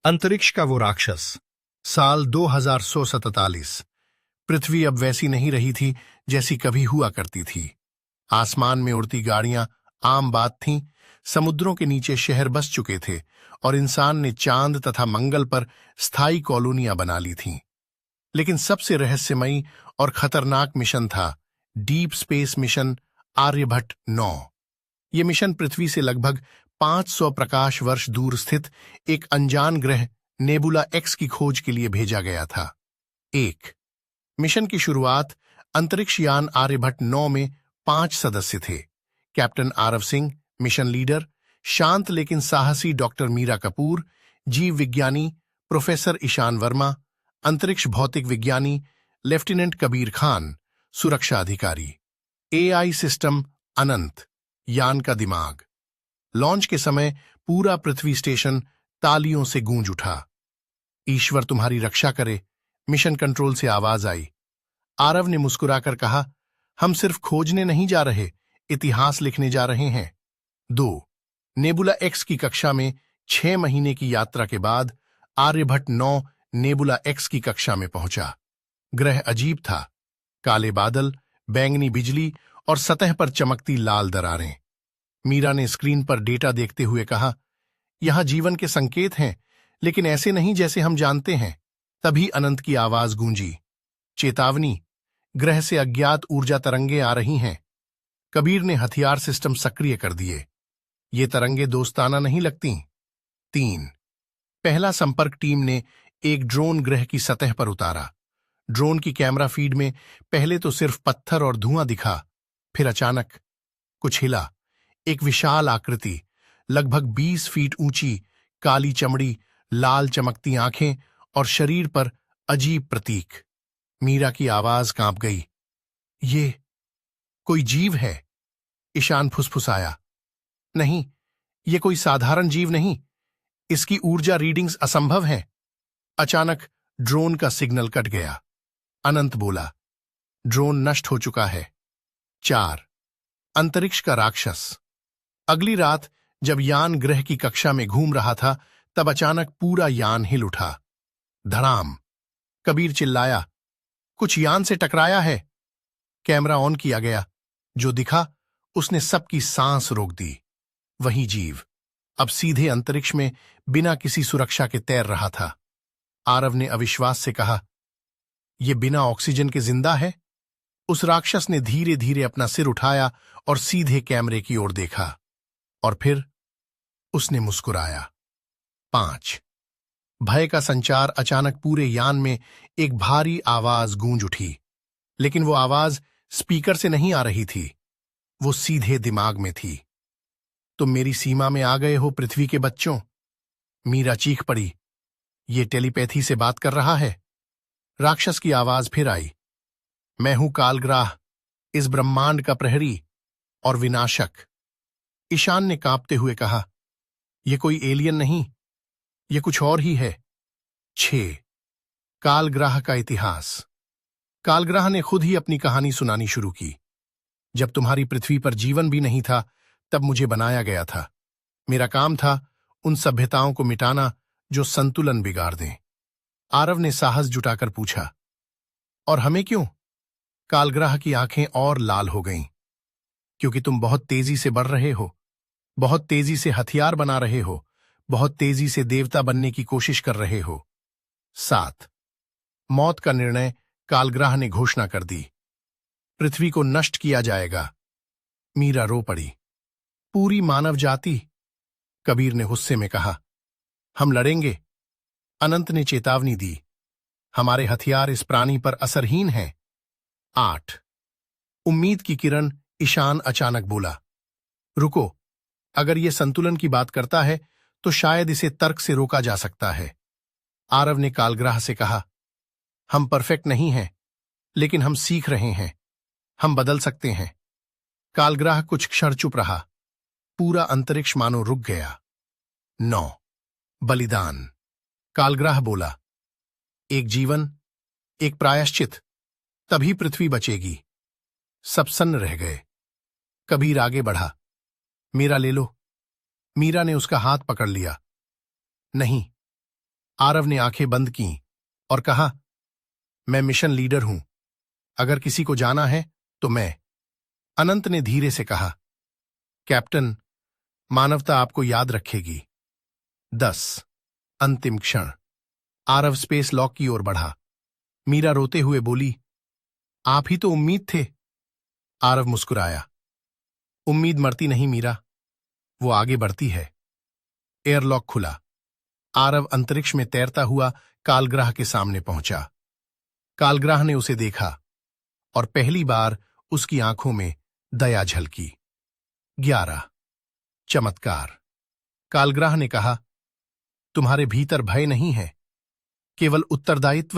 अंतरिक्ष का वो राक्षस। साल 2147। पृथ्वी अब वैसी नहीं रही थी जैसी कभी हुआ करती थी। आसमान में उड़ती गाड़ियां आम बात थीं, समुद्रों के नीचे शहर बस चुके थे और इंसान ने चांद तथा मंगल पर स्थायी कॉलोनियां बना ली थीं। लेकिन सबसे रहस्यमयी और खतरनाक मिशन था डीप स्पेस मिशन आर्यभट्ट 9। ये मिशन पृथ्वी से लगभग 500 प्रकाश वर्ष दूर स्थित एक अनजान ग्रह नेबुला एक्स की खोज के लिए भेजा गया था। एक मिशन की शुरुआत अंतरिक्ष यान आर्यभट्ट 9 में 5 सदस्य थे। Captain Aarav Singh mission leader, शांत लेकिन साहसी डॉक्टर मीरा कपूर, जीव विज्ञानी प्रोफेसर ईशान वर्मा, अंतरिक्ष भौतिक विज्ञानी लेफ्टिनेंट कबीर खान, सुरक्षा अधिकारी। एआई सिस्टम अनंत, यान का दिमाग। लॉन्च के समय पूरा पृथ्वी स्टेशन तालियों से गूंज उठा। ईश्वर तुम्हारी रक्षा करे, मिशन कंट्रोल से आवाज आई। आरव ने मुस्कुराकर कहा, हम सिर्फ खोजने नहीं जा रहे, इतिहास लिखने जा रहे हैं। 2 नेबुला एक्स की कक्षा में 6 महीने की यात्रा के बाद आर्यभट्ट 9 नेबुला एक्स की कक्षा में पहुंचा। ग्रह अजीब था, काले बादल, बैंगनी बिजली और सतह पर चमकती लाल दरारें। मीरा ने स्क्रीन पर डेटा देखते हुए कहा, यहां जीवन के संकेत हैं, लेकिन ऐसे नहीं जैसे हम जानते हैं। तभी अनंत की आवाज गूंजी, चेतावनी, ग्रह से अज्ञात ऊर्जा तरंगें आ रही हैं। कबीर ने हथियार सिस्टम सक्रिय कर दिए। ये तरंगें दोस्ताना नहीं लगती। 3 पहला संपर्क टीम ने एक ड्रोन ग्रह की सतह पर उतारा। ड्रोन की कैमरा फीड में पहले तो सिर्फ पत्थर और धुआं दिखा, फिर अचानक कुछ हिला। एक विशाल आकृति, लगभग 20 फीट ऊंची, काली चमड़ी, लाल चमकती आंखें और शरीर पर अजीब प्रतीक। मीरा की आवाज कांप गई। ये कोई जीव है? ईशान फुसफुसाया। नहीं, ये कोई साधारण जीव नहीं, इसकी ऊर्जा रीडिंग्स असंभव हैं। अचानक ड्रोन का सिग्नल कट गया। अनंत बोला, ड्रोन नष्ट हो चुका है। 4 अंतरिक्ष का राक्षस। अगली रात जब यान ग्रह की कक्षा में घूम रहा था, तब अचानक पूरा यान हिल उठा। धड़ाम। कबीर चिल्लाया, कुछ यान से टकराया है। कैमरा ऑन किया गया। जो दिखा उसने सबकी सांस रोक दी। वही जीव अब सीधे अंतरिक्ष में बिना किसी सुरक्षा के तैर रहा था। आरव ने अविश्वास से कहा, यह बिना ऑक्सीजन के जिंदा है? उस राक्षस ने धीरे धीरे अपना सिर उठाया और सीधे कैमरे की ओर देखा, और फिर उसने मुस्कुराया। 5 भय का संचार। अचानक पूरे यान में एक भारी आवाज गूंज उठी, लेकिन वो आवाज स्पीकर से नहीं आ रही थी, वो सीधे दिमाग में थी। तुम मेरी सीमा में आ गए हो पृथ्वी के बच्चों। मीरा चीख पड़ी, ये टेलीपैथी से बात कर रहा है। राक्षस की आवाज फिर आई, मैं हूं कालग्राह, इस ब्रह्मांड का प्रहरी और विनाशक। ईशान ने कांपते हुए कहा, यह कोई एलियन नहीं, यह कुछ और ही है। 6 कालग्राह का इतिहास। कालग्राह ने खुद ही अपनी कहानी सुनानी शुरू की। जब तुम्हारी पृथ्वी पर जीवन भी नहीं था, तब मुझे बनाया गया था। मेरा काम था उन सभ्यताओं को मिटाना जो संतुलन बिगाड़ दें। आरव ने साहस जुटाकर पूछा, और हमें क्यों? कालग्राह की आंखें और लाल हो गईं। क्योंकि तुम बहुत तेजी से बढ़ रहे हो, बहुत तेजी से हथियार बना रहे हो, बहुत तेजी से देवता बनने की कोशिश कर रहे हो। 7 मौत का निर्णय। कालग्राह ने घोषणा कर दी, पृथ्वी को नष्ट किया जाएगा। मीरा रो पड़ी, पूरी मानव जाति। कबीर ने गुस्से में कहा, हम लड़ेंगे। अनंत ने चेतावनी दी, हमारे हथियार इस प्राणी पर असरहीन हैं। 8 उम्मीद की किरण। ईशान अचानक बोला, रुको, अगर यह संतुलन की बात करता है तो शायद इसे तर्क से रोका जा सकता है। आरव ने कालग्राह से कहा, हम परफेक्ट नहीं हैं, लेकिन हम सीख रहे हैं, हम बदल सकते हैं। कालग्राह कुछ क्षण चुप रहा। पूरा अंतरिक्ष मानो रुक गया। 9 बलिदान। कालग्राह बोला, एक जीवन, एक प्रायश्चित, तभी पृथ्वी बचेगी। सब सन्न रह गए। कबीर आगे बढ़ा, मेरा ले लो। मीरा ने उसका हाथ पकड़ लिया, नहीं, आरव ने आंखें बंद कीं और कहा, मैं मिशन लीडर हूं। अगर किसी को जाना है तो मैं। अनंत ने धीरे से कहा, कैप्टन, मानवता आपको याद रखेगी। 10। अंतिम क्षण। आरव स्पेस लॉक की ओर बढ़ा। मीरा रोते हुए बोली, आप ही तो उम्मीद थे। आरव मुस्कुराया, उम्मीद मरती नहीं मीरा, वो आगे बढ़ती है। एयरलॉक खुला। आरव अंतरिक्ष में तैरता हुआ कालग्रह के सामने पहुंचा। कालग्रह ने उसे देखा और पहली बार उसकी आंखों में दया झलकी। 11। चमत्कार। कालग्रह ने कहा, तुम्हारे भीतर भय नहीं है, केवल उत्तरदायित्व